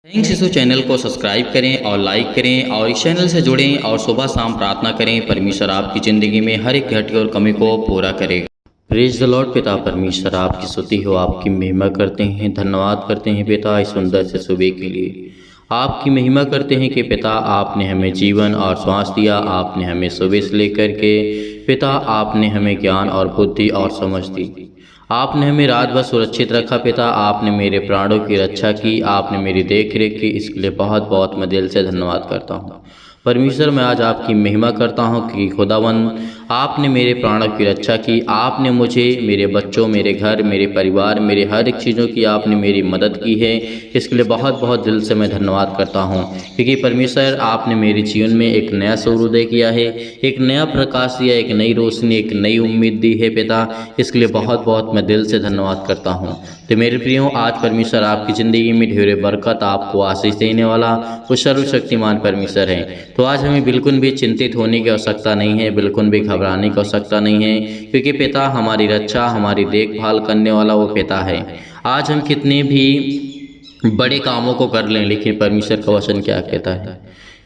Thanks यीशु channel को subscribe करें और लाइक करें और इस चैनल से जुड़ें और सुबह शाम प्रार्थना करें। परमेश्वर आपकी ज़िंदगी में हर एक घटी और कमी को पूरा करेगा। Praise the Lord. पिता परमेश्वर आपकी स्तुति हो, आपकी महिमा करते हैं, धन्यवाद करते हैं पिता इस सुंदर से सुबह के लिए। आपकी महिमा करते हैं कि पिता आपने हमें जीवन और श्वास दिया, आपने हमें सुबह से लेकर के पिता आपने हमें ज्ञान और बुद्धि और समझ दी, आपने हमें रात भर सुरक्षित रखा पिता, आपने मेरे प्राणों की रक्षा की, आपने मेरी देख रेख की, इसके लिए बहुत बहुत मैं दिल से धन्यवाद करता हूँ। परमेश्वर मैं आज आपकी महिमा करता हूँ कि खुदावन आपने मेरे प्राणों की रक्षा की, आपने मुझे, मेरे बच्चों, मेरे घर, मेरे परिवार, मेरे हर एक चीज़ों की आपने मेरी मदद की है। इसके लिए बहुत बहुत दिल से मैं धन्यवाद करता हूँ क्योंकि परमेश्वर आपने मेरे जीवन में एक नया सूर्योदय किया है, एक नया प्रकाश दिया, एक नई रोशनी, एक नई उम्मीद दी है पिता। इसके लिए बहुत बहुत मैं दिल से धन्यवाद करता हूँ। तो मेरे प्रियो, आज परमेश्वर आपकी ज़िंदगी में ढेर बरकत, आपको आशीष देने वाला वो सर्वशक्तिमान परमेश्वर है। तो आज हमें बिल्कुल भी चिंतित होने की आवश्यकता नहीं है, बिल्कुल भी घबराने की आवश्यकता नहीं है, क्योंकि पिता हमारी रक्षा, हमारी देखभाल करने वाला वो पिता है। आज हम कितने भी बड़े कामों को कर लें, लेकिन परमेश्वर का वचन क्या कहता है,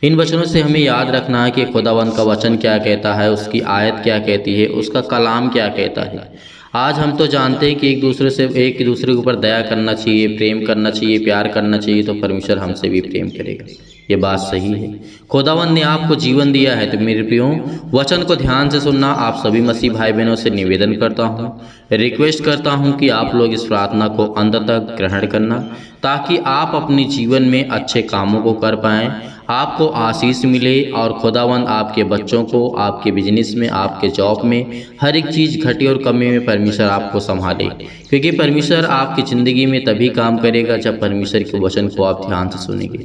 इन वचनों से हमें याद रखना है कि खुदावंद का वचन क्या कहता है, उसकी आयत क्या कहती है, उसका कलाम क्या कहता है। आज हम तो जानते हैं कि एक दूसरे के ऊपर दया करना चाहिए, प्रेम करना चाहिए, प्यार करना चाहिए, तो परमेश्वर हमसे भी प्रेम करेगा। ये बात सही है। खुदावंद ने आपको जीवन दिया है। तो मेरे प्रियो, वचन को ध्यान से सुनना आप सभी मसीह भाई बहनों से निवेदन करता हूँ, रिक्वेस्ट करता हूँ कि आप लोग इस प्रार्थना को अंत तक ग्रहण करना, ताकि आप अपने जीवन में अच्छे कामों को कर पाएँ, आपको आशीष मिले और खुदावंद आपके बच्चों को, आपके बिजनेस में, आपके जॉब में, हर एक चीज़ घटी और कमी में परमेश्वर आपको संभाले। क्योंकि परमेश्वर आपकी ज़िंदगी में तभी काम करेगा जब परमेश्वर के वचन को आप ध्यान से सुनेंगे।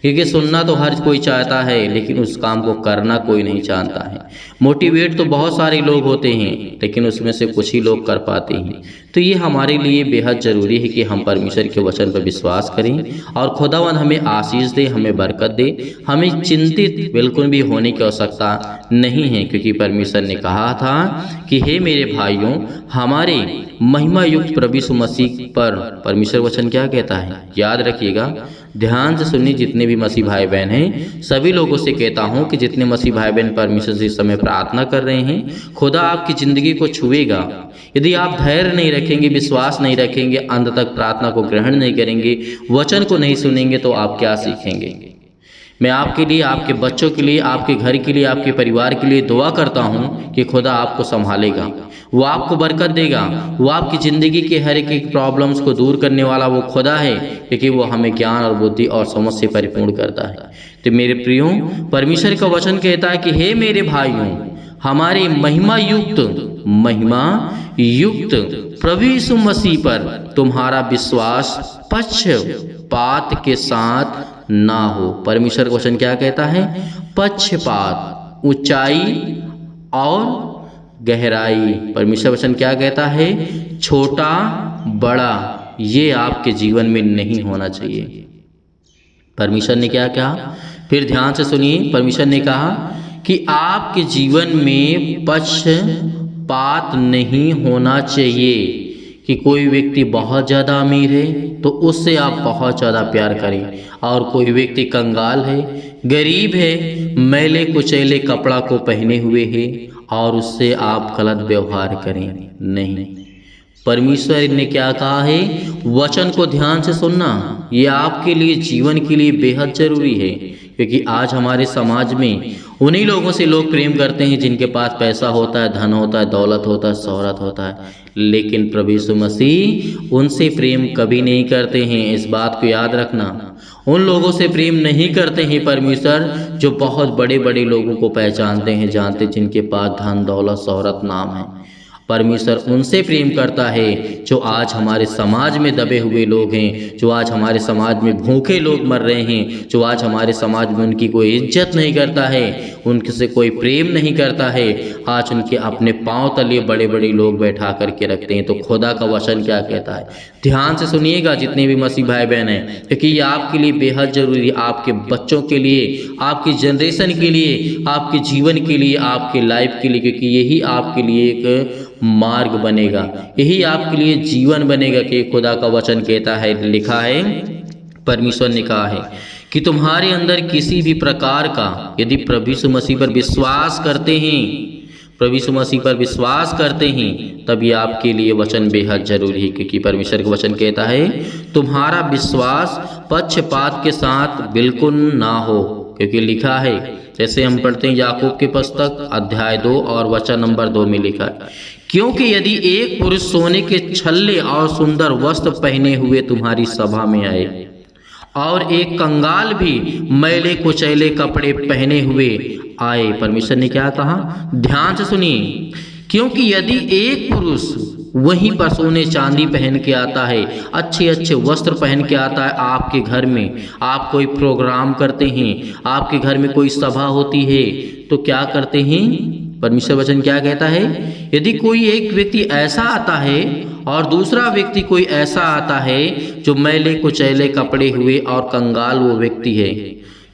क्योंकि सुनना तो हर कोई चाहता है, लेकिन उस काम को करना कोई नहीं जानता है। मोटिवेट तो बहुत सारे लोग होते हैं, लेकिन उसमें से कुछ ही लोग कर पाते हैं। तो ये हमारे लिए बेहद ज़रूरी है कि हम परमेश्वर के वचन पर विश्वास करें और खुदावंद हमें आशीष दे, हमें बरकत दे। हमें चिंतित बिल्कुल भी होने की आवश्यकता नहीं है, क्योंकि परमेश्वर ने कहा था कि हे मेरे भाइयों, हमारे महिमा युक्त प्रभु यीशु मसीह पर परमेश्वर वचन क्या कहता है, याद रखिएगा, ध्यान से सुनिए। जितने भी मसीह भाई बहन हैं, सभी लोगों से कहता हूँ कि जितने मसीह भाई बहन परमेश्वर से इस समय प्रार्थना कर रहे हैं, खुदा आपकी ज़िंदगी को छुएगा। यदि आप धैर्य नहीं रखेंगे, विश्वास नहीं रखेंगे, अंत तक प्रार्थना को ग्रहण नहीं करेंगे, वचन को नहीं सुनेंगे, तो आप क्या सीखेंगे। मैं आपके लिए, आपके बच्चों के लिए, आपके घर के लिए, आपके परिवार के लिए दुआ करता हूँ कि खुदा आपको संभालेगा, वो आपको बरकत देगा, वो आपकी ज़िंदगी के हर एक प्रॉब्लम्स को दूर करने वाला वो खुदा है, क्योंकि वो हमें ज्ञान और बुद्धि और समझ से परिपूर्ण करता है। तो मेरे प्रियो, परमेश्वर का वचन कहता है कि हे मेरे भाइयों, हमारे महिमा युक्त प्रभु यीशु मसीह पर तुम्हारा विश्वास पक्षपात के साथ ना हो। परमेश्वर का वचन क्या कहता है, पक्षपात, ऊंचाई और गहराई। परमेश्वर वचन क्या कहता है, छोटा बड़ा, ये आपके जीवन में नहीं होना चाहिए। परमेश्वर ने क्या कहा, फिर ध्यान से सुनिए। परमेश्वर ने कहा कि आपके जीवन में पक्षपात नहीं होना चाहिए, कि कोई व्यक्ति बहुत ज़्यादा अमीर है तो उससे आप बहुत ज़्यादा प्यार करें, और कोई व्यक्ति कंगाल है, गरीब है, मैले कुचैले कपड़ा को पहने हुए है, और उससे आप गलत व्यवहार करें नहीं। परमेश्वर ने क्या कहा है, वचन को ध्यान से सुनना, ये आपके लिए, जीवन के लिए बेहद ज़रूरी है। क्योंकि आज हमारे समाज में उन्हीं लोगों से लोग प्रेम करते हैं जिनके पास पैसा होता है, धन होता है, दौलत होता है, शोहरत होता है, लेकिन प्रभु यीशु मसीह उनसे प्रेम कभी नहीं करते हैं। इस बात को याद रखना, उन लोगों से प्रेम नहीं करते हैं परमेश्वर जो बहुत बड़े बड़े लोगों को पहचानते हैं, जानते, जिनके पास धन दौलत शोहरत नाम है। परमेश्वर उनसे प्रेम करता है जो आज हमारे समाज में दबे हुए लोग हैं, जो आज हमारे समाज में भूखे लोग मर रहे हैं, जो आज हमारे समाज में उनकी कोई इज्जत नहीं करता है, उनके से कोई प्रेम नहीं करता है। आज उनके अपने पांव तले बड़े बड़े लोग बैठा करके रखते हैं। तो खुदा का वचन क्या कहता है, ध्यान से सुनिएगा जितने भी मसीह भाई बहन हैं, क्योंकि ये आपके लिए बेहद ज़रूरी है, आपके बच्चों के लिए, आपकी जनरेशन के लिए, आपके जीवन के लिए, आपके लाइफ के लिए, क्योंकि यही आपके लिए एक मार्ग बनेगा, यही आपके लिए जीवन बनेगा। कि खुदा का वचन कहता है, लिखा है परमेश्वर ने कहा है कि तुम्हारे अंदर किसी भी प्रकार का यदि प्रभु यीशु मसीह पर विश्वास करते हैं, प्रभु यीशु मसीह पर विश्वास करते हैं, तब ये आपके लिए वचन बेहद जरूरी है। क्योंकि परमेश्वर का वचन कहता है तुम्हारा विश्वास पक्षपात के साथ बिल्कुल ना हो। क्योंकि लिखा है, जैसे हम पढ़ते हैं याकूब के पुस्तक अध्याय 2 और वचन नंबर 2 में लिखा है, क्योंकि यदि एक पुरुष सोने के छल्ले और सुंदर वस्त्र पहने हुए तुम्हारी सभा में आए और एक कंगाल भी मैले कुचैले कपड़े पहने हुए आए। परमेश्वर ने क्या कहा, ध्यान से सुनिए, क्योंकि यदि एक पुरुष वहीं पर सोने चांदी पहन के आता है, अच्छे अच्छे वस्त्र पहन के आता है आपके घर में, आप कोई प्रोग्राम करते हैं, आपके घर में कोई सभा होती है, तो क्या करते हैं? परमेश्वर वचन क्या कहता है, यदि कोई एक व्यक्ति ऐसा आता है और दूसरा व्यक्ति कोई ऐसा आता है जो मैले कुचैले कपड़े हुए और कंगाल वो व्यक्ति है,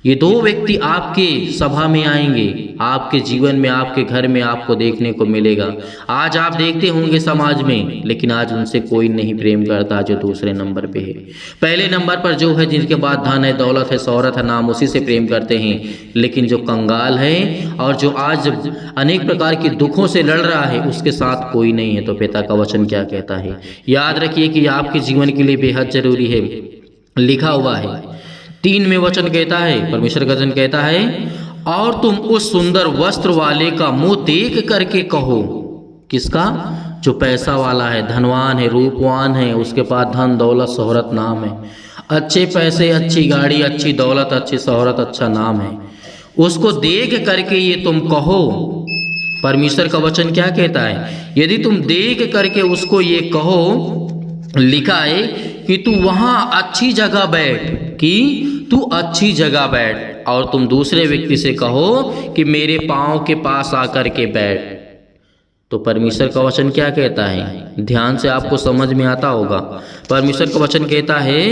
ये दो व्यक्ति आपके सभा में आएंगे, आपके जीवन में, आपके घर में आपको देखने को मिलेगा। आज आप देखते होंगे समाज में, लेकिन आज उनसे कोई नहीं प्रेम करता जो दूसरे नंबर पे है। पहले नंबर पर जो है, जिनके पास धन है, दौलत है, शोहरत है, नाम, उसी से प्रेम करते हैं। लेकिन जो कंगाल है और जो आज अनेक प्रकार के दुखों से लड़ रहा है, उसके साथ कोई नहीं है। तो पिता का वचन क्या कहता है, याद रखिए कि आपके जीवन के लिए बेहद जरूरी है। लिखा हुआ है 3 में वचन कहता है, परमेश्वर का वचन कहता है, और तुम उस सुंदर वस्त्र वाले का मुंह देख करके कहो। किसका? जो पैसा वाला है, धनवान है, रूपवान है, उसके पास धन दौलत शोहरत नाम है, अच्छे पैसे, अच्छी गाड़ी, अच्छी दौलत, अच्छी शोहरत, अच्छा नाम है, उसको देख करके ये तुम कहो। परमेश्वर का वचन क्या कहता है, यदि तुम देख करके उसको ये कहो, लिखा है कि तू वहां अच्छी जगह बैठ, कि तू अच्छी जगह बैठ, और तुम दूसरे व्यक्ति से कहो कि मेरे पांव के पास आकर के बैठ। तो परमेश्वर का वचन क्या कहता है, ध्यान से आपको समझ में आता होगा। परमेश्वर का वचन कहता है,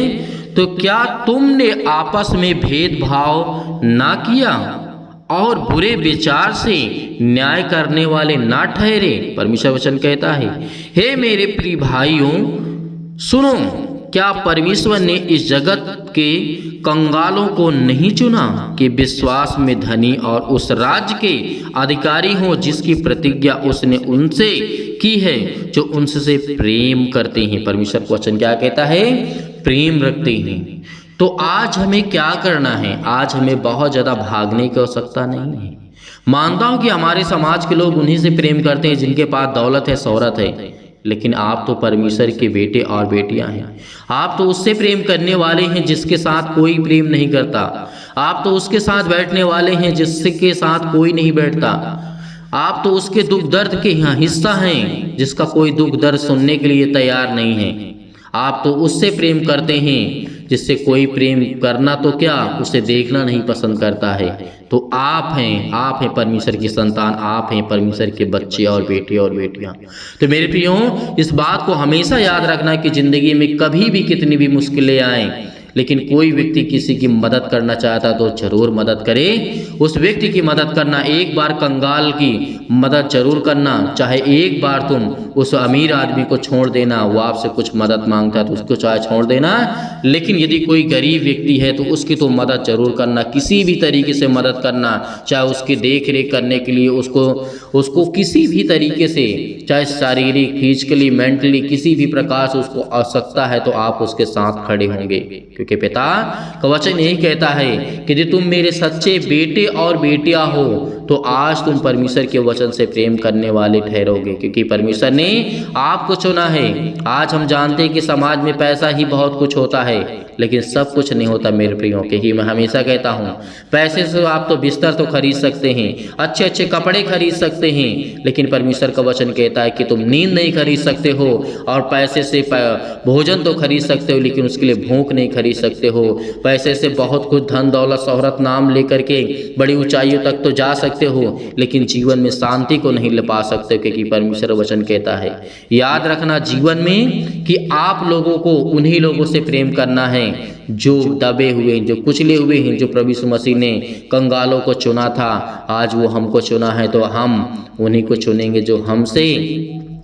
तो क्या तुमने आपस में भेदभाव ना किया और बुरे विचार से न्याय करने वाले ना ठहरे। परमेश्वर वचन कहता है, हे मेरे प्रिय भाइयों सुनो, क्या परमेश्वर ने इस जगत के कंगालों को नहीं चुना कि विश्वास में धनी और उस राज्य के अधिकारी हों जिसकी प्रतिज्ञा उसने उनसे की है जो उनसे प्रेम करते हैं। परमेश्वर का वचन क्या कहता है, प्रेम रखते हैं। तो आज हमें क्या करना है, आज हमें बहुत ज़्यादा भागने की आवश्यकता नहीं है। मानता हूँ कि हमारे समाज के लोग उन्हीं से प्रेम करते हैं जिनके पास दौलत है, शोहरत है, लेकिन आप तो परमेश्वर के बेटे और बेटियां हैं। आप तो उससे प्रेम करने वाले हैं जिसके साथ कोई प्रेम नहीं करता। आप तो उसके साथ बैठने वाले हैं जिसके साथ कोई नहीं बैठता। आप तो उसके दुख दर्द के यहाँ हिस्सा हैं जिसका कोई दुख दर्द सुनने के लिए तैयार नहीं है। आप तो उससे प्रेम करते हैं जिससे कोई प्रेम करना तो क्या, उसे देखना नहीं पसंद करता है। तो आप हैं परमेश्वर की संतान, आप हैं परमेश्वर के बच्चे और बेटे और बेटियां। तो मेरे प्रियो, इस बात को हमेशा याद रखना कि जिंदगी में कभी भी कितनी भी मुश्किलें आएं, लेकिन कोई व्यक्ति किसी की मदद करना चाहता तो जरूर मदद करे। उस व्यक्ति की मदद करना, एक बार कंगाल की मदद जरूर करना। चाहे एक बार तुम उस अमीर आदमी को छोड़ देना, वो आपसे कुछ मदद मांगता है तो उसको चाहे छोड़ देना, लेकिन यदि कोई गरीब व्यक्ति है तो उसकी तो मदद जरूर करना, किसी भी तरीके से मदद करना। चाहे उसकी देख रेख करने के लिए उसको किसी भी तरीके से, चाहे शारीरिक, फिजिकली, मेंटली, किसी भी प्रकार से उसको आवश्यकता है तो आप उसके साथ खड़े होंगे। क्योंकि पिता का वचन यही कहता है कि यदि तुम मेरे सच्चे बेटे और बेटियां हो तो आज तुम परमेश्वर के वचन से प्रेम करने वाले ठहरोगे, क्योंकि परमेश्वर ने आपको चुना है। आज हम जानते हैं कि समाज में पैसा ही बहुत कुछ होता है, लेकिन सब कुछ नहीं होता मेरे प्रियो के ही। मैं हमेशा कहता हूँ, पैसे से आप तो बिस्तर तो खरीद सकते हैं, अच्छे अच्छे कपड़े खरीद सकते हैं, लेकिन परमेश्वर का वचन कहता है कि तुम नींद नहीं खरीद सकते हो। और पैसे से भोजन तो खरीद सकते हो, लेकिन उसके लिए भूख नहीं खरीद सकते हो। पैसे से बहुत कुछ धन दौलत शोहरत नाम लेकर के बड़ी ऊंचाइयों तक तो जा सकते हो, लेकिन जीवन में शांति को नहीं ले पा सकते, क्योंकि परमेश्वर वचन कहता है। याद रखना जीवन में कि आप लोगों को उन्हीं लोगों से प्रेम करना है जो दबे हुए हैं, जो कुचले हुए हैं। जो प्रभु यीशु मसीह ने कंगालों को चुना था, आज वो हमको चुना है, तो हम उन्हीं को चुनेंगे जो हमसे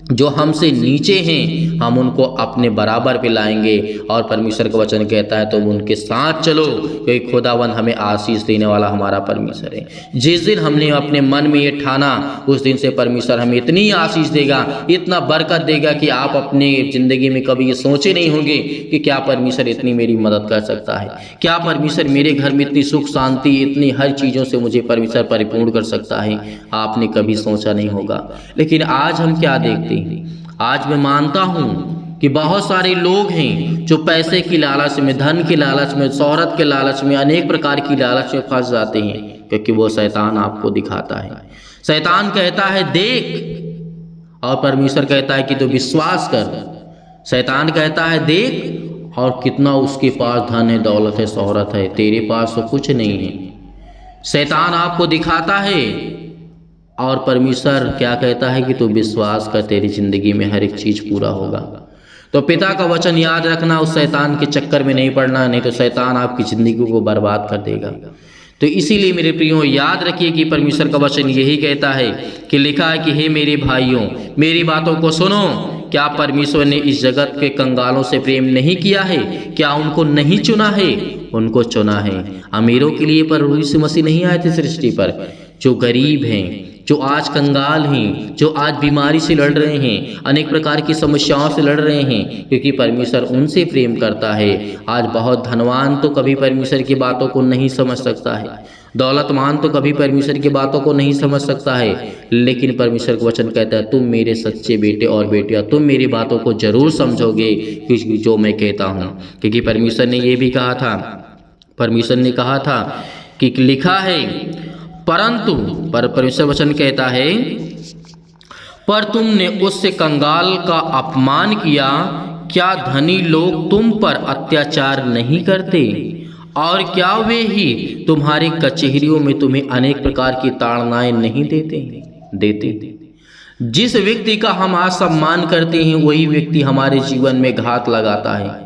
जो हमसे नीचे हैं हम उनको अपने बराबर पे लाएंगे। और परमेश्वर का वचन कहता है तुम उनके साथ चलो, क्योंकि खुदावन हमें आशीष देने वाला हमारा परमेश्वर है। जिस दिन हमने अपने मन में ये ठाना उस दिन से परमेश्वर हमें इतनी आशीष देगा, इतना बरकत देगा कि आप अपने ज़िंदगी में कभी ये सोचे नहीं होंगे कि क्या परमेश्वर इतनी मेरी मदद कर सकता है, क्या परमेश्वर मेरे घर में इतनी सुख शांति इतनी हर चीज़ों से मुझे परमेश्वर परिपूर्ण कर सकता है। आपने कभी सोचा नहीं होगा। लेकिन आज हम क्या देखते, आज मैं मानता हूं कि बहुत सारे लोग हैं जो पैसे की लालच में, धन की लालच में, शोहरत के लालच में, अनेक प्रकार की लालच में फंस जाते हैं, क्योंकि वो शैतान आपको दिखाता है। शैतान कहता है देख, और परमेश्वर कहता है कि तू विश्वास कर। शैतान कहता है देख, और कितना उसके पास धन है, दौलत है, शोहरत है, तेरे पास तो कुछ नहीं है। शैतान आपको दिखाता है, और परमेश्वर क्या कहता है कि तू विश्वास कर, तेरी जिंदगी में हर एक चीज पूरा होगा। तो पिता का वचन याद रखना, उस शैतान के चक्कर में नहीं पड़ना, नहीं तो शैतान आपकी जिंदगी को बर्बाद कर देगा। तो इसीलिए मेरे प्रियो याद रखिए कि परमेश्वर का वचन यही कहता है कि लिखा है कि हे मेरे भाइयों मेरी बातों को सुनो। क्या परमेश्वर ने इस जगत के कंगालों से प्रेम नहीं किया है? क्या उनको नहीं चुना है? उनको चुना है। अमीरों के लिए पर यीशु मसीह नहीं आए थे सृष्टि पर। जो गरीब हैं, जो आज कंगाल हैं, जो आज बीमारी से लड़ रहे हैं, अनेक प्रकार की समस्याओं से लड़ रहे हैं, क्योंकि परमेश्वर उनसे प्रेम करता है। आज बहुत धनवान तो कभी परमेश्वर की बातों को नहीं समझ सकता है, दौलतमान तो कभी परमेश्वर की बातों को नहीं समझ सकता है, लेकिन परमेश्वर का वचन कहता है तुम मेरे सच्चे बेटे और बेटियां, तुम मेरी बातों को जरूर समझोगे क्योंकि जो मैं कहता हूँ। क्योंकि परमेश्वर ने ये भी कहा था, परमेश्वर ने कहा था कि लिखा है परंतु परमेश्वर वचन कहता है पर तुमने उससे कंगाल का अपमान किया, क्या धनी लोग तुम पर अत्याचार नहीं करते? और क्या वे ही तुम्हारी कचहरियों में तुम्हें अनेक प्रकार की ताड़नाएं नहीं देते? जिस व्यक्ति का हम आज सम्मान करते हैं वही व्यक्ति हमारे जीवन में घात लगाता है।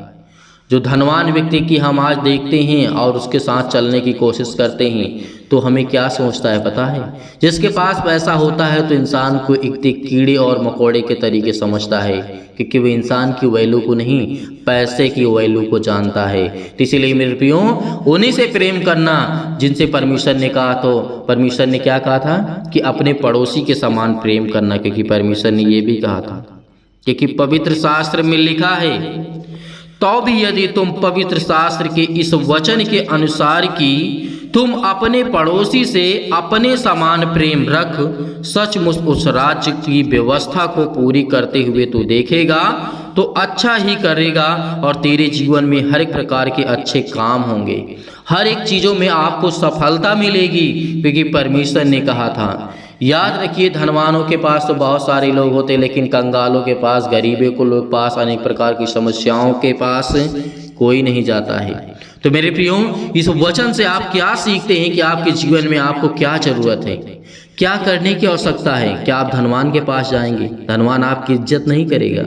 जो धनवान व्यक्ति की हम आज देखते हैं और उसके साथ चलने की कोशिश करते हैं तो हमें क्या सोचता है पता है? जिसके पास पैसा होता है तो इंसान को एक कीड़े और मकोड़े के तरीके समझता है, क्योंकि वो इंसान की वैल्यू को नहीं पैसे की वैल्यू को जानता है। तो इसीलिए मेरे प्रियो उन्हीं से प्रेम करना जिनसे परमेश्वर ने कहा, तो परमेश्वर ने क्या कहा था कि अपने पड़ोसी के समान प्रेम करना, क्योंकि परमेश्वर ने ये भी कहा था, क्योंकि पवित्र शास्त्र में लिखा है तो भी यदि तुम पवित्र शास्त्र के इस वचन के अनुसार की तुम अपने पड़ोसी से अपने समान प्रेम रख, सचमुच उस राज्य की व्यवस्था को पूरी करते हुए तू देखेगा तो अच्छा ही करेगा और तेरे जीवन में हर एक प्रकार के अच्छे काम होंगे, हर एक चीज़ों में आपको सफलता मिलेगी, क्योंकि परमेश्वर ने कहा था। याद रखिए धनवानों के पास तो बहुत सारे लोग होते, लेकिन कंगालों के पास, गरीबों को लोग पास, अनेक प्रकार की समस्याओं के पास कोई नहीं जाता है। तो मेरे प्रियो इस वचन से आप क्या सीखते हैं कि आपके जीवन में आपको क्या जरूरत है, क्या करने की आवश्यकता है? क्या आप धनवान के पास जाएंगे? धनवान आपकी इज्जत नहीं करेगा,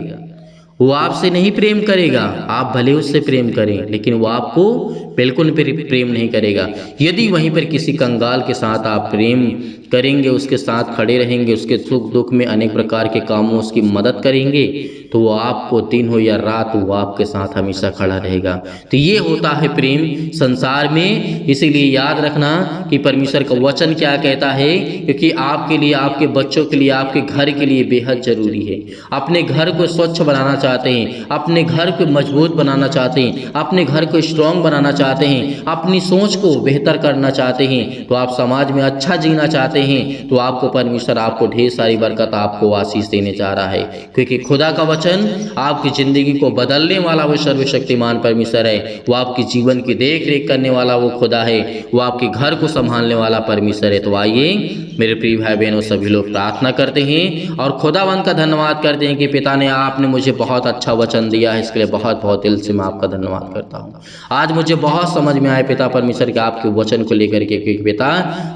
वो आपसे नहीं प्रेम करेगा। आप भले उससे प्रेम करें लेकिन वो आपको बिल्कुल प्रेम नहीं करेगा। यदि वहीं पर किसी कंगाल के साथ आप प्रेम करेंगे, उसके साथ खड़े रहेंगे, उसके सुख दुख में अनेक प्रकार के कामों उसकी मदद करेंगे, तो वो आपको दिन हो या रात वो आपके साथ हमेशा खड़ा रहेगा। तो ये होता है प्रेम संसार में। इसीलिए याद रखना कि परमेश्वर का वचन क्या कहता है, क्योंकि आपके लिए, आपके बच्चों के लिए, आपके घर के लिए बेहद जरूरी है। अपने घर को स्वच्छ बनाना चाहते हैं, अपने घर को मजबूत बनाना चाहते हैं, अपने घर को स्ट्रांग बनाना चाहते हैं, अपनी सोच को बेहतर करना चाहते हैं, तो आप समाज में अच्छा जीना चाहते हैं, तो आपको परमेश्वर आपको ढेर सारी बरकत, आपको आशीष देने जा रहा है। क्योंकि खुदा का वचन आपकी जिंदगी को बदलने वाला वो सर्वशक्तिमान परमेश्वर है। वो आपके जीवन की देख रेख करने वाला वो खुदा है, वो आपके घर को संभालने वाला परमेश्वर है। तो आइए मेरे प्रिय भाई बहनों, सभी लोग प्रार्थना करते हैं और खुदावंत का धन्यवाद करते हैं कि पिता ने, आपने मुझे बहुत अच्छा वचन दिया है, इसके लिए बहुत बहुत दिल से मैं आपका धन्यवाद करता हूँ। आज मुझे बहुत समझ में आया पिता परमेश्वर के आपके वचन को लेकर के, क्योंकि पिता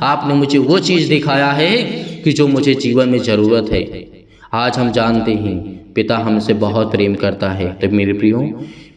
आपने मुझे वो चीज़ दिखाया है कि जो मुझे जीवन में ज़रूरत है। आज हम जानते हैं पिता हमसे बहुत प्रेम करता है। तो मेरे प्रियो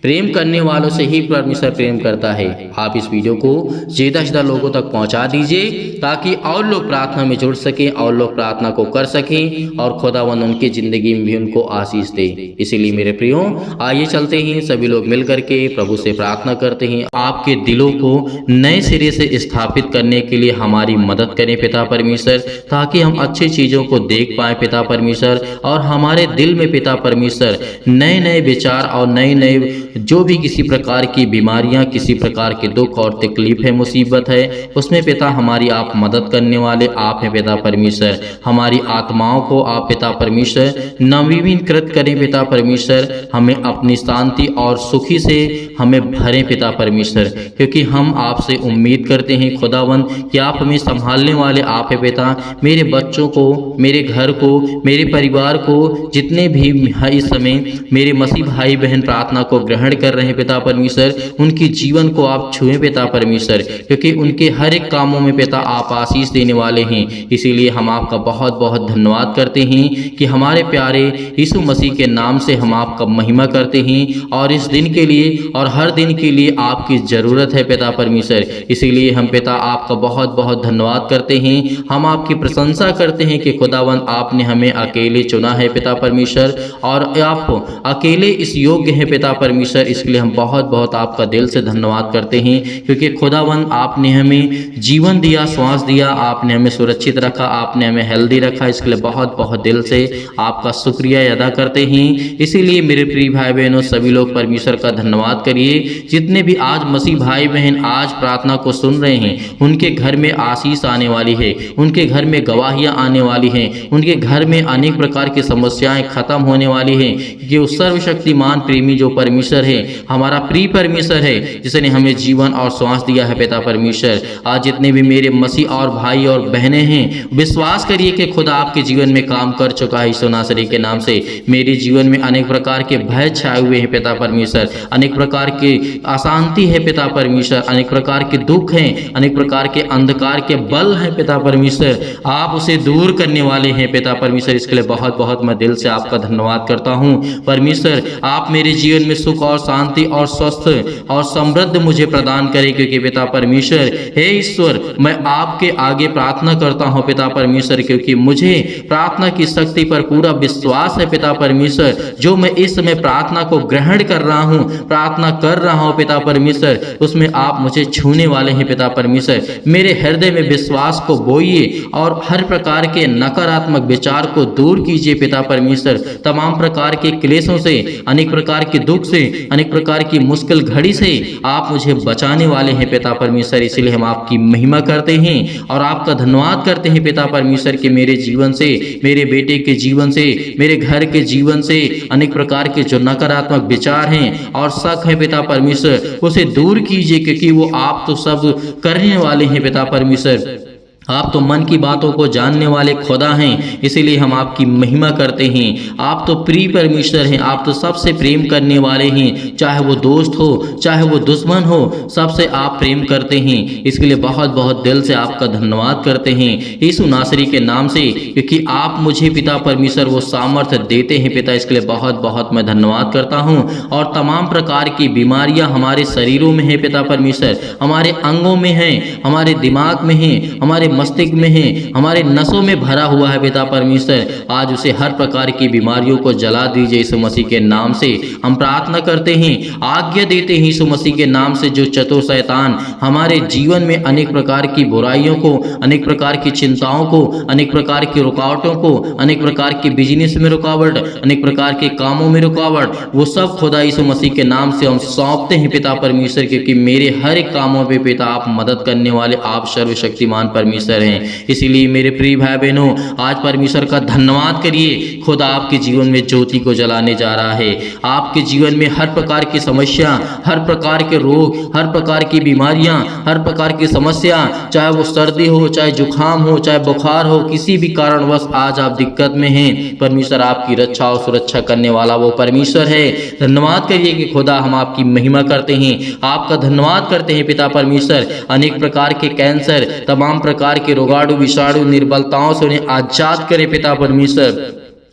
प्रेम करने वालों से ही परमेश्वर प्रेम करता है। आप इस वीडियो को ज़्यादा से ज़्यादा लोगों तक पहुंचा दीजिए ताकि और लोग प्रार्थना में जुड़ सकें और लोग प्रार्थना को कर सकें और खुदावंद उनकी ज़िंदगी में भी उनको आशीष दे। इसीलिए मेरे प्रियो, आइए चलते हैं सभी लोग मिल करके प्रभु से प्रार्थना करते हैं। आपके दिलों को नए सिरे से स्थापित करने के लिए हमारी मदद करें पिता परमेश्वर, ताकि हम अच्छी चीज़ों को देख पाएँ पिता परमेश्वर, और हमारे दिल में पिता परमेश्वर नए नए विचार और नए नए जो भी किसी प्रकार की बीमारियां, किसी प्रकार के दुख और तकलीफ है, मुसीबत है, उसमें पिता हमारी आप मदद करने वाले आप हैं पिता परमेश्वर। हमारी आत्माओं को आप पिता परमेश्वर नवीनीकृत करें पिता परमेश्वर, हमें अपनी शांति और सुखी से हमें भरें पिता परमेश्वर, क्योंकि हम आपसे उम्मीद करते हैं खुदावंद कि आप हमें संभालने वाले आप हैं पिता। मेरे बच्चों को, मेरे घर को, मेरे परिवार को, जितने भी इस समय मेरे मसीह भाई बहन प्रार्थना को ग्रहण कर रहे हैं पिता परमेश्वर, उनके जीवन को आप छुएं पिता परमेश्वर, क्योंकि उनके हर एक कामों में पिता आप आशीष देने वाले हैं। इसीलिए हम आपका बहुत बहुत धन्यवाद करते हैं कि हमारे प्यारे यीशु मसीह के नाम से हम आपका महिमा करते हैं, और इस दिन के लिए और हर दिन के लिए आपकी ज़रूरत है पिता परमेश्वर। इसीलिए हम पिता आपका बहुत बहुत धन्यवाद करते हैं। हम आपकी प्रशंसा करते हैं कि खुदावंद आपने हमें अकेले चुना है पिता परमेश्वर, और आप अकेले इस योग्य हैं पिता परमेश्वर। इसके लिए हम बहुत बहुत आपका दिल से धन्यवाद करते हैं, क्योंकि खुदावंद आपने हमें जीवन दिया, श्वास दिया, आपने हमें सुरक्षित रखा, आपने हमें हेल्दी रखा। इसके लिए बहुत बहुत दिल से आपका शुक्रिया अदा करते हैं। इसीलिए मेरे प्रिय भाई बहनों, सभी लोग परमेश्वर का धन्यवाद करिए। जितने भी आज मसीह भाई बहन आज प्रार्थना को सुन रहे हैं, उनके घर में आशीष आने वाली है, उनके घर में गवाहियाँ आने वाली हैं, उनके घर में अनेक प्रकार की समस्याएं खत्म होने वाली हैं, कि उस सर्वशक्तिमान प्रेमी जो परमेश्वर है, हमारा प्रिय परमेश्वर है, जिसने हमें जीवन और श्वास दिया है पिता परमेश्वर। आज जितने भी मेरे मसीह और भाई और बहनें हैं, विश्वास करिए कि खुदा आपके जीवन में काम कर चुका है। यीशु नासरी के नाम से मेरे जीवन में अनेक प्रकार के भय छाए हुए हैं पिता परमेश्वर, अनेक प्रकार की अशांति है पिता परमेश्वर, अनेक प्रकार के दुख हैं, अनेक प्रकार के अंधकार के बल हैं पिता परमेश्वर, आप उसे दूर करने वाले हैं पिता परमेश्वर। इसके लिए बहुत बहुत मैं दिल से आपका धन्यवाद करता हूँ परमेश्वर। आप मेरे जीवन में सुख और शांति और स्वस्थ और समृद्ध मुझे प्रदान करें, क्योंकि पिता परमेश्वर हे ईश्वर, मैं आपके आगे प्रार्थना करता हूं पिता परमेश्वर, क्योंकि मुझे प्रार्थना की शक्ति पर पूरा विश्वास है पिता परमेश्वर। जो मैं इस समय प्रार्थना को ग्रहण कर रहा हूं, प्रार्थना कर रहा हूं पिता परमेश्वर, उसमें आप मुझे छूने वाले हैं पिता परमेश्वर। मेरे हृदय में विश्वास को बोइए और हर प्रकार के नकारात्मक विचार को दूर कीजिए पिता परमेश्वर। तमाम प्रकार के क्लेशों से, अनेक प्रकार के दुख से, अनेक प्रकार की मुश्किल घड़ी से आप मुझे बचाने वाले हैं पिता परमेश्वर। इसलिए हम आपकी महिमा करते हैं और आपका धन्यवाद करते हैं पिता परमेश्वर कि मेरे जीवन से, मेरे बेटे के जीवन से, मेरे घर के जीवन से अनेक प्रकार के जो नकारात्मक विचार हैं और शक है पिता परमेश्वर, उसे दूर कीजिए, क्योंकि वो आप तो सब करने वाले हैं पिता परमेश्वर। आप तो मन की बातों को जानने वाले खुदा हैं, इसीलिए हम आपकी महिमा करते हैं। आप तो प्रिय परमेश्वर हैं, आप तो सबसे प्रेम करने वाले हैं, चाहे वो दोस्त हो, चाहे वो दुश्मन हो, सबसे आप प्रेम करते हैं। इसके लिए बहुत बहुत दिल से आपका धन्यवाद करते हैं यीशु नासरी के नाम से, क्योंकि आप मुझे पिता परमेश्वर वो सामर्थ्य देते हैं पिता। इसके लिए बहुत बहुत मैं धन्यवाद करता हूँ। और तमाम प्रकार की बीमारियाँ हमारे शरीरों में है पिता परमेश्वर, हमारे अंगों में हैं, हमारे दिमाग में हैं, हमारे मस्तिष्क में है, हमारे नसों में भरा हुआ है पिता परमेश्वर। आज उसे हर प्रकार की बीमारियों को जला दीजिए यीशु मसीह के नाम से हम प्रार्थना करते हैं, आज्ञा देते हैं यीशु मसीह के नाम से। जो चतुर शैतान हमारे जीवन में अनेक प्रकार की बुराइयों को, अनेक प्रकार की चिंताओं को, अनेक प्रकार की रुकावटों को, अनेक प्रकार के बिजनेस में रुकावट, अनेक प्रकार के कामों में रुकावट, वो सब खुदा यीशु मसीह के नाम से हम सौंपते हैं पिता परमेश्वर, क्योंकि मेरे हर एक कामों पे पिता आप मदद करने वाले, आप सर्वशक्तिमान परमेश्वर हैं। इसीलिए मेरे प्रिय भाई बहनों, आज परमेश्वर का धन्यवाद करिए। खुदा आपके जीवन में ज्योति को जलाने जा रहा है। आपके जीवन में हर प्रकार की समस्या, हर प्रकार के रोग, हर प्रकार की बीमारियां, हर प्रकार की समस्या, चाहे वो सर्दी हो, चाहे जुकाम हो, चाहे बुखार हो, किसी भी कारणवश आज आप दिक्कत में हैं, परमेश्वर आपकी रक्षा और सुरक्षा करने वाला वो परमेश्वर है। धन्यवाद करिए कि खुदा हम आपकी महिमा करते हैं, आपका धन्यवाद करते हैं पिता परमेश्वर। अनेक प्रकार के कैंसर, तमाम प्रकार के रोगाणु विषाणु निर्बलताओं से उन्हें आजाद करे पिता परमेश्वर।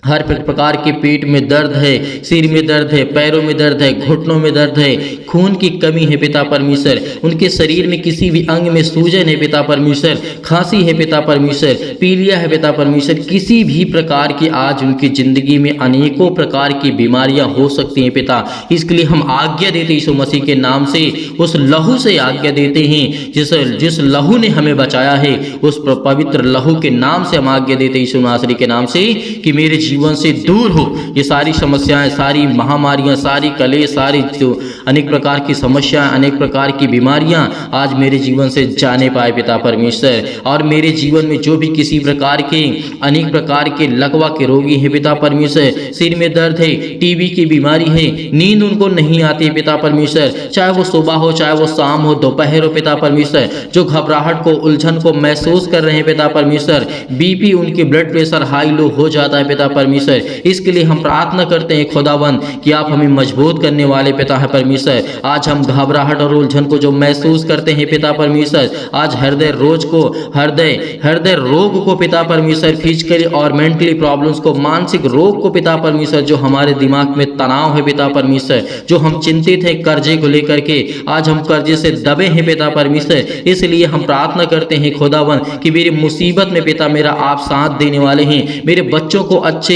हर प्रकार के पेट में दर्द है, सिर में दर्द है, पैरों में दर्द है, घुटनों में दर्द है, खून की कमी है पिता परमेश्वर, उनके शरीर में किसी भी अंग में सूजन है पिता परमेश्वर, खांसी है पिता परमेश्वर, पीलिया है पिता परमेश्वर, किसी भी प्रकार की आज उनकी जिंदगी में अनेकों प्रकार की बीमारियां हो सकती हैं पिता। इसके लिए हम आज्ञा देते हैं यीशु मसीह के नाम से, उस लहू से आज्ञा देते हैं जिस लहू ने हमें बचाया है, उस पवित्र लहू के नाम से हम आज्ञा देते हैं यीशु नासरी के नाम से कि मेरे जीवन से दूर हो ये सारी समस्याएं, सारी महामारियां, सारी कलेश, सारी जो अनेक प्रकार की समस्याएं, अनेक प्रकार की बीमारियां आज मेरे जीवन से जाने पाए पिता परमेश्वर। और मेरे जीवन में जो भी किसी प्रकार के अनेक प्रकार के लकवा के रोगी हैं पिता परमेश्वर, सिर में दर्द है, टीबी की बीमारी है, नींद उनको नहीं आती पिता परमेश्वर, चाहे वो सुबह हो, चाहे वो शाम हो, दोपहर हो पिता परमेश्वर, जो घबराहट को, उलझन को महसूस कर रहे हैं पिता परमेश्वर, बीपी, उनके ब्लड प्रेशर हाई लो हो जाता है पिता परमेश्वर, इसके लिए हम प्रार्थना करते हैं खुदावन कि आप हमें मजबूत करने वाले पिता है परमेश्वर। आज हम घबराहट और उलझन को जो महसूस करते हैं पिता परमेश्वर, आज हृदय रोग को पिता परमेश्वर, फिजिकली और मेंटली प्रॉब्लम्स को, मानसिक रोग को पिता परमेश्वर, जो हमारे दिमाग में तनाव है पिता परमेश्वर, जो हम चिंतित हैं कर्जे को लेकर के, आज हम कर्जे से दबे हैं पिता परमेश्वर, इसलिए हम प्रार्थना करते हैं खुदावन कि मेरी मुसीबत में पिता मेरा आप साथ देने वाले हैं, मेरे बच्चों को अच्छी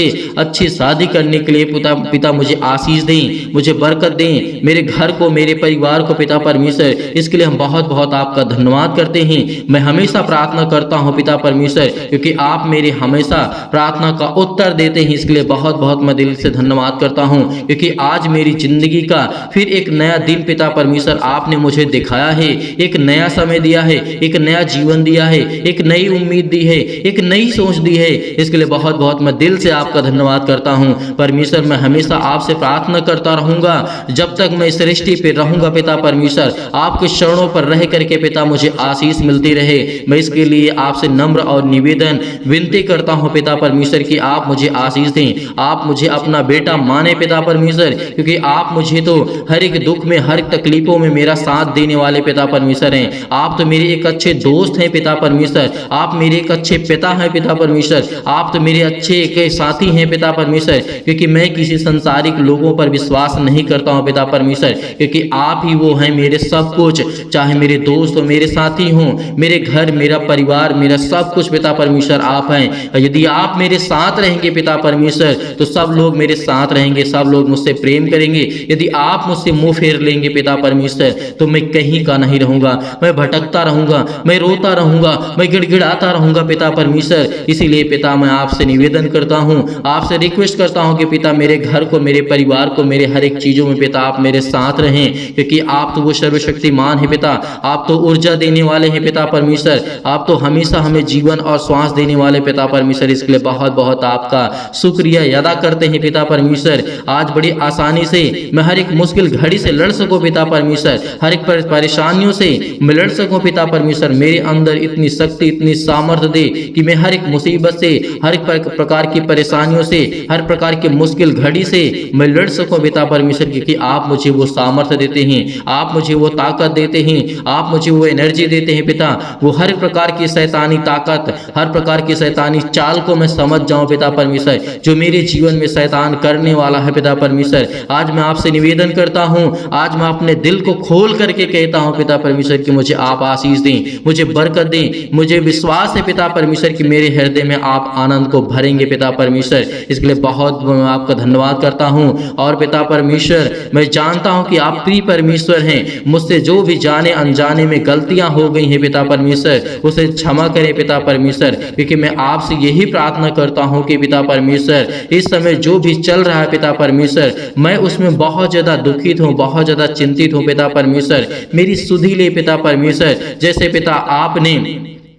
शादी करने के लिए पिता मुझे आशीष दें, मुझे बरकत दें, मेरे घर को, मेरे परिवार को पिता परमेश्वर, इसके लिए हम बहुत बहुत आपका धन्यवाद करते हैं। मैं हमेशा प्रार्थना करता हूं पिता परमेश्वर, क्योंकि आप मेरे हमेशा प्रार्थना का उत्तर देते हैं, इसके लिए बहुत बहुत मैं दिल से धन्यवाद करता हूं, क्योंकि आज मेरी जिंदगी का फिर एक नया दिन पिता परमेश्वर आपने मुझे दिखाया है, एक नया समय दिया है, एक नया जीवन दिया है, एक नई उम्मीद दी है, एक नई सोच दी है, इसके लिए बहुत बहुत मैं दिल से आपका धन्यवाद करता हूं परमेश्वर। मैं हमेशा आपसे प्रार्थना करता रहूंगा जब तक मैं सृष्टि पे रहूंगा पिता परमेश्वर, आपके चरणों पर रह करके पिता मुझे आशीष मिलती रहे। मैं इसके लिए आपसे नम्र और निवेदन विनती करता हूं पिता परमेश्वर कि आप मुझे आशीष दें, आप मुझे अपना बेटा माने पिता परमेश्वर, क्योंकि आप मुझे तो हर एक दुख में, हर एक तकलीफों में मेरा साथ देने वाले पिता परमेश्वर हैं। आप तो मेरे एक अच्छे दोस्त हैं पिता परमेश्वर, आप मेरे एक अच्छे पिता हैं पिता परमेश्वर, आप तो मेरे अच्छे एक साथी हैं पिता परमेश्वर, क्योंकि मैं किसी संसारिक लोगों पर विश्वास नहीं करता हूं पिता परमेश्वर, क्योंकि आप ही वो हैं मेरे सब कुछ, चाहे मेरे दोस्त हो, मेरे साथी हों, मेरे घर, मेरा परिवार, मेरा सब कुछ पिता परमेश्वर आप हैं। यदि आप मेरे साथ रहेंगे पिता परमेश्वर तो सब लोग मेरे साथ रहेंगे, सब लोग मुझसे प्रेम करेंगे। यदि आप मुझसे मुंह फेर लेंगे पिता परमेश्वर तो मैं कहीं का नहीं रहूंगा, मैं भटकता रहूंगा, मैं रोता रहूंगा, मैं गिड़गिड़ाता रहूंगा पिता परमेश्वर। इसीलिए पिता मैं आपसे निवेदन करता हूं, आपसे रिक्वेस्ट करता हूं कि पिता मेरे घर को, मेरे परिवार को, मेरे हर एक चीजों में पिता आप मेरे साथ रहें, क्योंकि आप तो वो सर्वशक्तिमान है पिता, आप तो ऊर्जा देने वाले हैं पिता परमेश्वर, आप तो हमेशा हमें जीवन और श्वास देने वाले पिता परमेश्वर। इसके लिए बहुत बहुत आपका शुक्रिया अदा करते हैं पिता परमेश्वर। आज बड़ी आसानी से मैं हर एक मुश्किल घड़ी से लड़ सकूं पिता परमेश्वर, हर एक परेशानियों से मैं लड़ सकूं पिता परमेश्वर। मेरे अंदर इतनी शक्ति, इतनी सामर्थ्य दे कि मैं हर एक मुसीबत से, हर एक प्रकार की परेशानियों से, हर प्रकार की मुश्किल घड़ी से मैं लड़ सकूं पिता परमेश्वर, क्योंकि आप मुझे वो सामर्थ्य देते हैं, आप मुझे वो ताकत देते हैं, आप मुझे वो एनर्जी देते हैं पिता। वो हर प्रकार की शैतानी ताकत, हर प्रकार की शैतानी चाल को मैं समझ जाऊं पिता परमेश्वर, जो मेरे जीवन में शैतान करने वाला है पिता परमेश्वर। आज मैं आपसे निवेदन करता हूं, आज मैं अपने दिल को खोल करके कहता हूं पिता परमेश्वर कि मुझे आप आशीष दें, मुझे बरकत दें। मुझे विश्वास है पिता परमेश्वर कि मेरे हृदय में आप आनंद को भरेंगे पिता परमेश्वर। इसके लिए बहुत आपका धन्यवाद करता हूं। और पिता परमेश्वर मैं जानता हूं कि आप प्रिय परमेश्वर हैं, मुझसे जो भी जाने अनजाने में गलतियां हो गई हैं पिता परमेश्वर उसे क्षमा करें पिता परमेश्वर, क्योंकि मैं आपसे यही प्रार्थना करता हूं कि पिता परमेश्वर इस समय जो भी चल रहा है पिता परमेश्वर मैं उसमें बहुत ज्यादा दुखित हूं, बहुत ज्यादा चिंतित हूं पिता परमेश्वर। मेरी सुधि ले पिता परमेश्वर, जैसे पिता आपने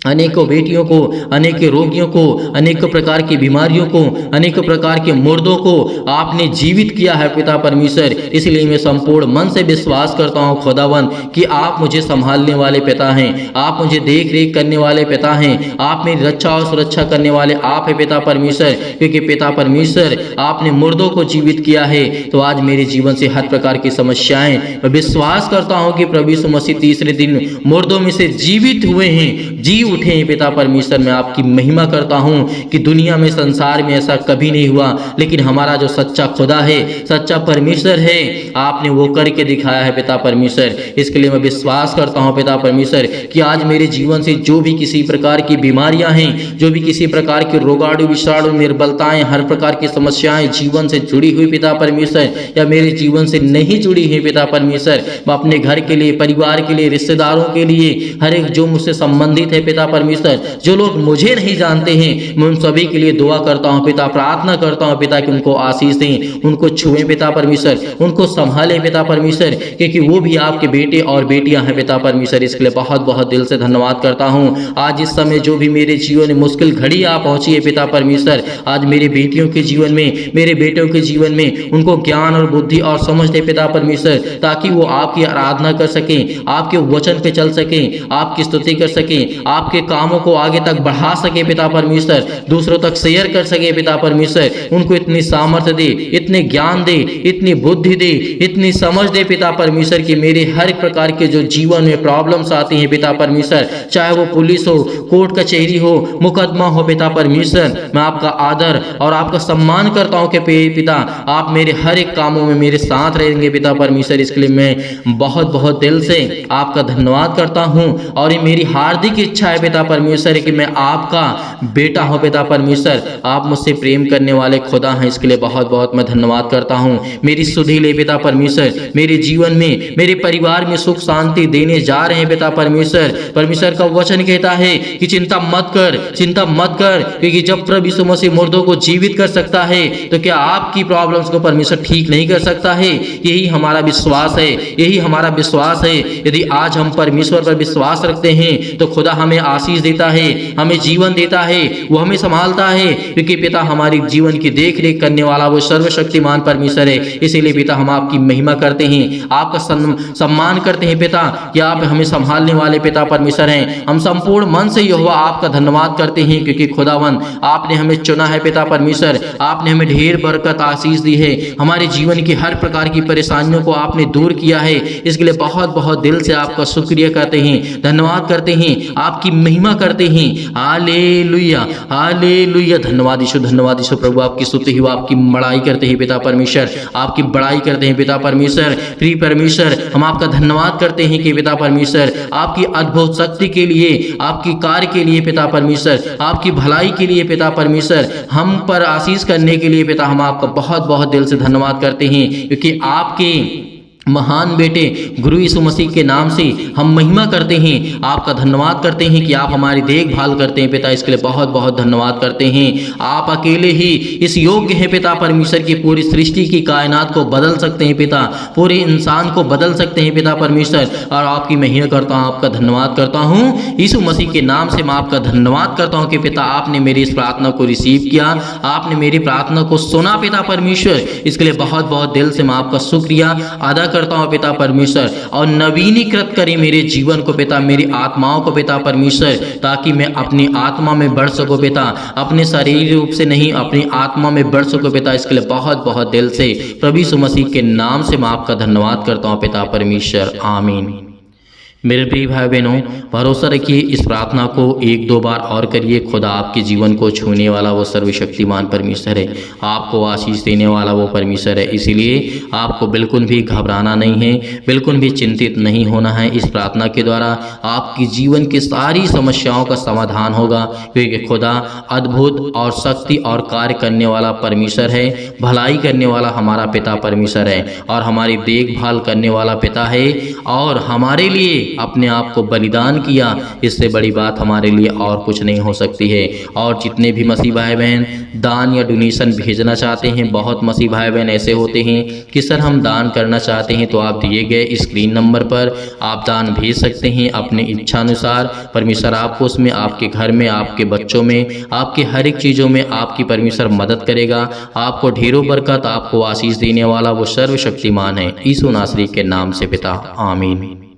अनेकों बेटियों को, अनेक रोगियों को, अनेक प्रकार की बीमारियों को, अनेक प्रकार के मुर्दों को आपने जीवित किया है पिता परमेश्वर। इसलिए मैं संपूर्ण मन से विश्वास करता हूं खुदावन कि आप मुझे संभालने वाले पिता हैं, आप मुझे देख रेख करने वाले पिता हैं, आप मेरी रक्षा और सुरक्षा करने वाले आप है पिता परमेश्वर। क्योंकि पिता परमेश्वर आपने मुर्दों को जीवित किया है, तो आज मेरे जीवन से हर प्रकार की समस्याएं मैं विश्वास करता हूं कि प्रभु यीशु मसीह तीसरे दिन मुर्दों में से जीवित हुए हैं, जी उठे हैं पिता परमेश्वर। मैं आपकी महिमा करता हूँ कि दुनिया में, संसार में ऐसा कभी नहीं हुआ, लेकिन हमारा जो सच्चा खुदा है, सच्चा परमेश्वर है, आपने वो करके दिखाया है पिता परमेश्वर। इसके लिए मैं विश्वास करता हूँ पिता परमेश्वर कि आज मेरे जीवन से जो भी किसी प्रकार की बीमारियां हैं, जो भी किसी प्रकार की रोगाणु विषाणु निर्बलताएं, हर प्रकार की समस्याएं जीवन से जुड़ी हुई पिता परमेश्वर, या मेरे जीवन से नहीं जुड़ी हुई पिता परमेश्वर, मैं अपने घर के लिए, परिवार के लिए, रिश्तेदारों के लिए, हर एक जो मुझसे संबंधित है पिता परमेश्वर, जो लोग मुझे नहीं जानते हैं, मैं उन सभी के लिए दुआ करता हूँ पिता, प्रार्थना करता हूँ पिता कि उनको आशीष दें, उनको छुएं पिता परमेश्वर, उनको संभालें पिता परमेश्वर, क्योंकि वो भी आपके बेटे और बेटियां हैं पिता परमेश्वर। इसके लिए बहुत बहुत दिल से धन्यवाद करता हूँ। आज इस समय जो भी मेरे जीवन में मुश्किल घड़ी आ पहुंची है पिता परमेश्वर, आज मेरे बेटियों के जीवन में, मेरे बेटों के जीवन में उनको ज्ञान और बुद्धि और समझ दे पिता परमेश्वर, ताकि वो आपकी आराधना कर सकें, आपके वचन पे चल सकें, आपकी स्तुति कर सकें, आपके कामों को आगे तक बढ़ा सके पिता परमेश्वर, दूसरों तक शेयर कर सके पिता परमेश्वर। उनको इतनी सामर्थ्य दे, इतने ज्ञान दे, इतनी बुद्धि दे, इतनी समझ दे पिता परमेश्वर कि मेरे हर प्रकार के जो जीवन में प्रॉब्लम्स आती हैं पिता परमेश्वर, चाहे वो पुलिस हो, कोर्ट कचहरी हो, मुकदमा हो पिता परमेश्वर, मैं आपका आदर और आपका सम्मान करता हूँ कि पिता आप मेरे हर एक कामों में मेरे साथ रहेंगे पिता परमेश्वर। इसके लिए मैं बहुत बहुत दिल से आपका धन्यवाद करता हूँ, और ये मेरी हार्दिक इच्छा है पिता परमेश्वर कि मैं आपका बेटा हूँ पिता परमेश्वर, आप मुझसे प्रेम करने वाले खुदा हैं। इसके लिए बहुत बहुत मैं धन्यवाद करता हूँ। मेरी सुधि ले पिता परमेश्वर, मेरे जीवन में, मेरे परिवार में सुख शांति देने जा रहे हैं पिता परमेश्वर। परमेश्वर का वचन कहता है कि चिंता मत कर, चिंता मत कर, क्योंकि जब प्रभु यीशु मसीह मुर्दों को जीवित कर सकता है, तो क्या आपकी प्रॉब्लम्स को परमेश्वर ठीक नहीं कर सकता है? यही हमारा विश्वास है, यही हमारा विश्वास है। यदि आज हम परमेश्वर पर विश्वास रखते हैं तो खुदा हमें आशीष देता है, हमें जीवन देता है, वो हमें संभालता है, क्योंकि पिता हमारी जीवन की देख रेख करने वाला वो सर्वशक्तिमान परमेश्वर है। इसीलिए पिता हम आपकी महिमा करते हैं, आपका सम्मान करते हैं पिता कि आप हमें संभालने वाले पिता परमेश्वर हैं। हम संपूर्ण मन से यहोवा आपका धन्यवाद करते हैं, क्योंकि खुदावन आपने हमें चुना है पिता परमेश्वर, आपने हमें ढेर बरकत आशीष दी है, हमारे जीवन की हर प्रकार की परेशानियों को आपने दूर किया है। इसके लिए बहुत बहुत दिल से आपका शुक्रिया करते हैं, धन्यवाद करते हैं, आपकी महिमा करते हैं। Hallelujah, hallelujah. धन्यवाद यीशु, धन्यवाद यीशु प्रभु, आपकी स्तुति हो, आपकी बड़ाई करते हैं पिता परमेश्वर, आपकी बड़ाई करते हैं पिता परमेश्वर। प्रिय परमेश्वर, हम आपका धन्यवाद करते हैं कि पिता परमेश्वर आपकी अद्भुत शक्ति के लिए, आपकी कार्य के लिए पिता परमेश्वर, आपकी भलाई के लिए पिता परमेश्वर, हम पर आशीष करने के लिए पिता हम आपका बहुत बहुत दिल से धन्यवाद करते हैं, क्योंकि आपके महान बेटे गुरु यीशु मसीह के नाम से हम महिमा करते हैं, आपका धन्यवाद करते हैं कि आप हमारी देखभाल करते हैं पिता। इसके लिए बहुत बहुत धन्यवाद करते हैं। आप अकेले ही इस योग्य हैं पिता परमेश्वर की पूरी सृष्टि की कायनात को बदल सकते हैं पिता, पूरे इंसान को बदल सकते हैं पिता परमेश्वर, और आपकी महिमा करता हूँ, आपका धन्यवाद करता हूँ यीशु मसीह के नाम से। मैं आपका धन्यवाद करता हूँ कि पिता आपने मेरी इस प्रार्थना को रिसीव किया, आपने मेरी प्रार्थना को सुना पिता परमेश्वर। इसके लिए बहुत बहुत दिल से मैं आपका शुक्रिया अदा करता हूं पिता परमेश्वर, और नवीनीकृत करें मेरे जीवन को पिता, मेरी आत्माओं को पिता परमेश्वर, ताकि मैं अपनी आत्मा में बढ़ सकूं पिता, अपने शारीरिक रूप से नहीं, अपनी आत्मा में बढ़ सकूं पिता। इसके लिए बहुत बहुत दिल से प्रभु यीशु मसीह के नाम से मैं आपका धन्यवाद करता हूं पिता परमेश्वर। आमीन। मेरे प्रिय भाई बहनों, भरोसा रखिए, इस प्रार्थना को एक दो बार और करिए। खुदा आपके जीवन को छूने वाला वो सर्वशक्तिमान परमेश्वर है, आपको आशीष देने वाला वो परमेश्वर है। इसीलिए आपको बिल्कुल भी घबराना नहीं है, बिल्कुल भी चिंतित नहीं होना है। इस प्रार्थना के द्वारा आपकी जीवन की सारी समस्याओं का समाधान होगा, क्योंकि खुदा अद्भुत और शक्ति और कार्य करने वाला परमेश्वर है, भलाई करने वाला हमारा पिता परमेश्वर है, और हमारी देखभाल करने वाला पिता है, और हमारे लिए अपने आप को बलिदान किया। इससे बड़ी बात हमारे लिए और कुछ नहीं हो सकती है। और जितने भी मसीह भाई बहन दान या डोनेशन भेजना चाहते हैं, बहुत मसीह भाई बहन ऐसे होते हैं कि सर हम दान करना चाहते हैं, तो आप दिए गए स्क्रीन नंबर पर आप दान भेज सकते हैं अपने इच्छानुसार। परमेश्वर आपको उसमें, आपके घर में, आपके बच्चों में, आपके हर एक चीज़ों में आपकी परमेश्वर मदद करेगा। आपको ढेरों बरकत, आपको आशीष देने वाला वो सर्वशक्तिमान है। यीशु नासरी के नाम से पिता, आमीन।